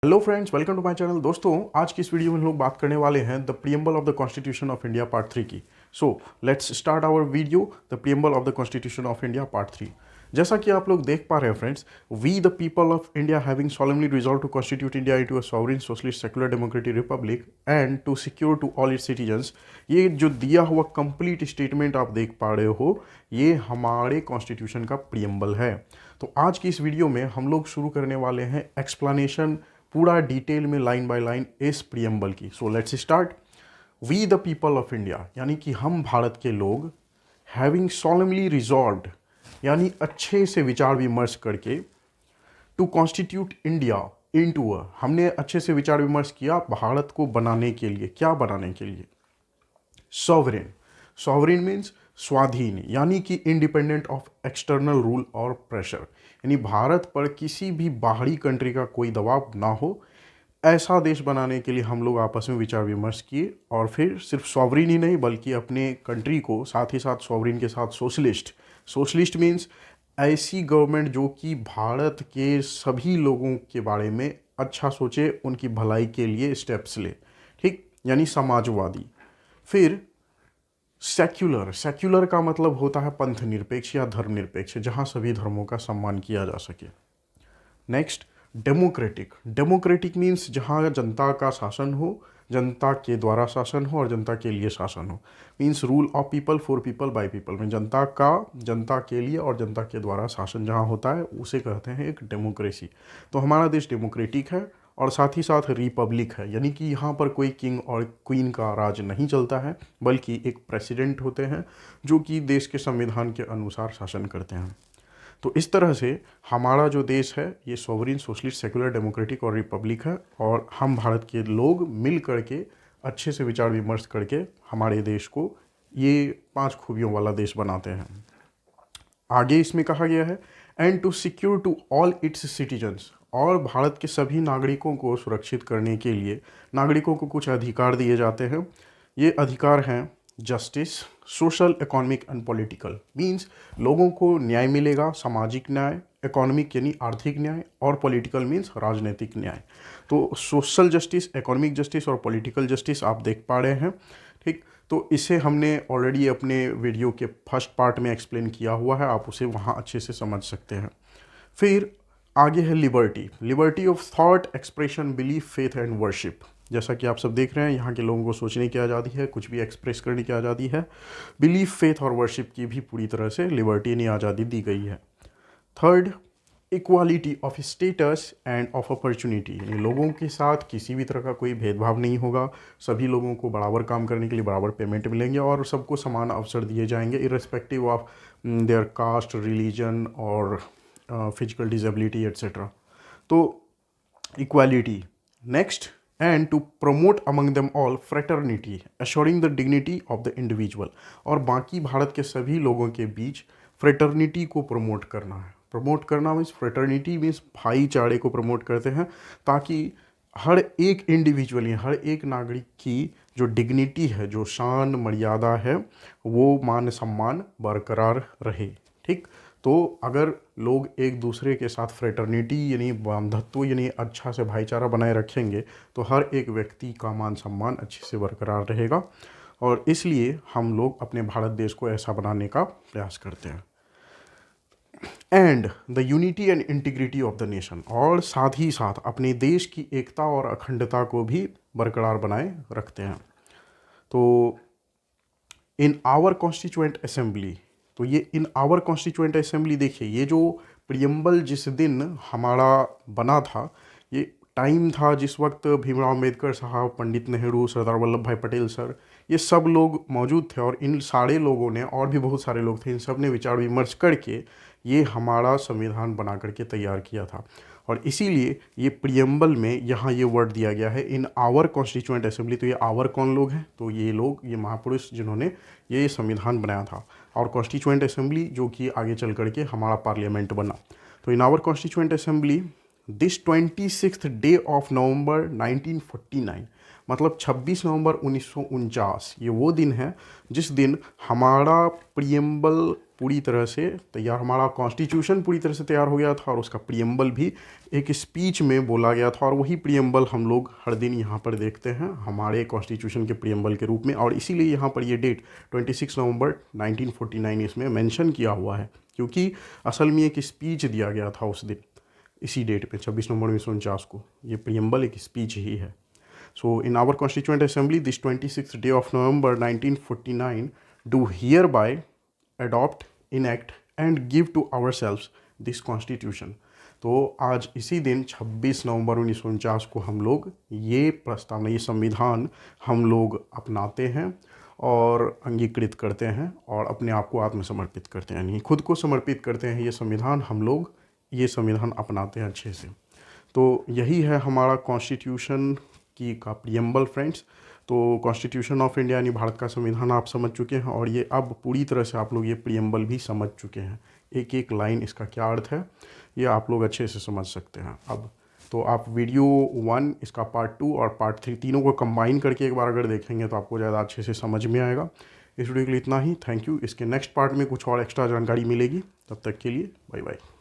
Hello friends, welcome to my channel. दोस्तों, आज की इस वीडियो में हम लोग बात करने वाले हैं the preamble of the constitution of India part 3 की। So let's start our video the preamble of the constitution of India part 3। जैसा कि आप लोग देख पा रहे हैं friends, we the people of India having solemnly resolved to constitute India into a sovereign socialist secular democratic republic and to secure to all its citizens, ये जो दिया हुआ कंप्लीट स्टेटमेंट आप देख पा रहे हो, ये हमारे कॉन्स्टिट्यूशन का प्रीएम्बल है। तो आज की इस वीडियो में हम लोग शुरू करने वाले हैं एक्सप्लेनेशन पूरा डिटेल में लाइन बाय लाइन इस प्रीएम्बल की। So let's start. We the people of India, यानी कि हम भारत के लोग, हैविंग solemnly रिजॉल्व्ड, यानी अच्छे से विचार विमर्श करके, to constitute India into a, हमने अच्छे से विचार विमर्श किया भारत को बनाने के लिए। क्या बनाने के लिए? सॉवरेन। सॉवरेन मीन्स स्वाधीन, यानी कि इंडिपेंडेंट ऑफ एक्सटर्नल रूल और प्रेशर, यानी भारत पर किसी भी बाहरी कंट्री का कोई दबाव ना हो, ऐसा देश बनाने के लिए हम लोग आपस में विचार विमर्श किए। और फिर सिर्फ सॉवरेन ही नहीं बल्कि अपने कंट्री को साथ ही साथ सॉवरेन के साथ सोशलिस्ट। सोशलिस्ट मीन्स ऐसी गवर्नमेंट जो कि भारत के सभी लोगों के बारे में अच्छा सोचे, उनकी भलाई के लिए स्टेप्स ले, ठीक, यानी समाजवादी। फिर सेक्युलर। सेक्युलर का मतलब होता है पंथ निरपेक्ष या धर्मनिरपेक्ष, जहाँ सभी धर्मों का सम्मान किया जा सके। Next, democratic. डेमोक्रेटिक मीन्स जहाँ जनता का शासन हो, जनता के द्वारा शासन हो और जनता के लिए शासन हो। Means rule of people for people by people, में जनता का जनता के लिए और जनता के द्वारा शासन जहाँ होता है उसे कहते हैं एक डेमोक्रेसी। तो हमारा देश डेमोक्रेटिक है और साथ ही साथ रिपब्लिक है, यानी कि यहाँ पर कोई किंग और क्वीन का राज नहीं चलता है, बल्कि एक प्रेसिडेंट होते हैं जो कि देश के संविधान के अनुसार शासन करते हैं। तो इस तरह से हमारा जो देश है ये सॉवरेन, सोशलिस्ट, सेकुलर, डेमोक्रेटिक और रिपब्लिक है, और हम भारत के लोग मिल करके अच्छे से विचार विमर्श करके हमारे देश को ये 5 खूबियों वाला देश बनाते हैं। आगे इसमें कहा गया है and to secure to all its citizens, और भारत के सभी नागरिकों को सुरक्षित करने के लिए नागरिकों को कुछ अधिकार दिए जाते हैं। ये अधिकार हैं justice, social, economic and political. Means लोगों को न्याय मिलेगा, सामाजिक न्याय, इकोनॉमिक यानी आर्थिक न्याय, और पॉलिटिकल मींस राजनीतिक न्याय। तो सोशल जस्टिस, इकोनॉमिक जस्टिस और पॉलिटिकल जस्टिस आप देख पा रहे हैं, ठीक। तो इसे हमने ऑलरेडी अपने वीडियो के फर्स्ट पार्ट में एक्सप्लेन किया हुआ है, आप उसे वहाँ अच्छे से समझ सकते हैं। फिर आगे है liberty. Liberty of thought, expression, belief, faith and worship. जैसा कि आप सब देख रहे हैं, यहाँ के लोगों को सोचने की आज़ादी है, कुछ भी एक्सप्रेस करने की आज़ादी है। बिलीफ, फेथ और वर्शिप की भी पूरी तरह से लिबर्टी यानी आज़ादी दी गई है। Third, equality of status end of opportunity, यानी लोगों के साथ किसी भी तरह का कोई भेदभाव नहीं होगा, सभी लोगों को बराबर काम करने के लिए बराबर पेमेंट मिलेंगे और सबको समान अवसर दिए जाएंगे irrespective of their caste, religion और फिजिकल डिजेबिलिटी एट्सेट्रा। तो equality. Next, and to promote among them all fraternity, assuring the dignity of the individual, और बाकी भारत के सभी लोगों के बीच फ्रेटर्निटी को प्रमोट करना है। प्रमोट करना मीन्स, फ्रेटर्निटी मीन्स भाईचारे को प्रमोट करते हैं, ताकि हर एक इंडिविजुअल, हर एक नागरिक की जो डिग्निटी है, जो शान मर्यादा है, वो मान सम्मान बरकरार रहे, ठीक। तो अगर लोग एक दूसरे के साथ फ्रेटर्निटी यानी बंधुत्व यानी अच्छा से भाईचारा बनाए रखेंगे, तो हर एक व्यक्ति का मान सम्मान अच्छे से बरकरार रहेगा, और इसलिए हम लोग अपने भारत देश को ऐसा बनाने का प्रयास करते हैं। And the unity and integrity of the nation, और साथ ही साथ अपने देश की एकता और अखंडता को भी बरकरार बनाए रखते हैं। तो इन आवर कॉन्स्टिट्यूएंट असेंबली, तो ये इन आवर कॉन्स्टिट्यूएंट असेंबली, देखिए ये जो प्रियम्बल जिस दिन हमारा बना था, ये टाइम था जिस वक्त भीमराव अम्बेडकर साहब, पंडित नेहरू, सरदार वल्लभ भाई पटेल सर, ये सब लोग मौजूद थे, और इन सारे लोगों ने, और भी बहुत सारे लोग थे, इन सब ने विचार विमर्श करके ये हमारा संविधान बना करके तैयार किया था। और इसीलिए ये प्रियम्बल में यहाँ ये वर्ड दिया गया है इन आवर कॉन्स्टिट्यूएंट असेंबली। तो ये आवर कौन लोग हैं? तो ये लोग, ये महापुरुष जिन्होंने ये संविधान बनाया था, और कॉन्स्टिट्यूएंट असेंबली जो कि आगे चल करके हमारा पार्लियामेंट बना। तो in our constituent assembly this 26th day of November 1949, मतलब 26 नवंबर 1949, ये वो दिन है जिस दिन हमारा प्रियम्बल पूरी तरह से तैयार, हमारा कॉन्स्टिट्यूशन पूरी तरह से तैयार हो गया था और उसका प्रियम्बल भी एक स्पीच में बोला गया था, और वही प्रियम्बल हम लोग हर दिन यहाँ पर देखते हैं हमारे कॉन्स्टिट्यूशन के प्रियम्बल के रूप में। और इसीलिए यहाँ पर ये डेट 26 नवंबर 1949 इसमें मेंशन किया हुआ है, क्योंकि असल में एक स्पीच दिया गया था उस दिन, इसी डेट पे 26 नवंबर 1949 को। ये प्रियम्बल एक स्पीच ही है। So in our constituent assembly this 26th day of November 1949 do hereby adopt, enact and give to ourselves this constitution। तो आज इसी दिन 26 नवंबर 1949 को हम लोग ये प्रस्तावना, ये संविधान हम लोग अपनाते हैं और अंगीकृत करते हैं और अपने आप को आत्मसमर्पित करते हैं, यानी खुद को समर्पित करते हैं। ये संविधान हम लोग ये संविधान अपनाते हैं अच्छे से। तो यही है हमारा कॉन्स्टिट्यूशन की का प्रियम्बल फ्रेंड्स। तो कॉन्स्टिट्यूशन ऑफ इंडिया यानी भारत का संविधान आप समझ चुके हैं, और ये अब पूरी तरह से आप लोग ये प्रियम्बल भी समझ चुके हैं। एक एक लाइन इसका क्या अर्थ है ये आप लोग अच्छे से समझ सकते हैं अब। तो आप वीडियो 1 इसका पार्ट 2 और पार्ट 3 तीनों को कंबाइन करके एक बार अगर देखेंगे तो आपको ज़्यादा अच्छे से समझ में आएगा। इस वीडियो के लिए इतना ही, थैंक यू। इसके नेक्स्ट पार्ट में कुछ और एक्स्ट्रा जानकारी मिलेगी, तब तक के लिए बाय बाय।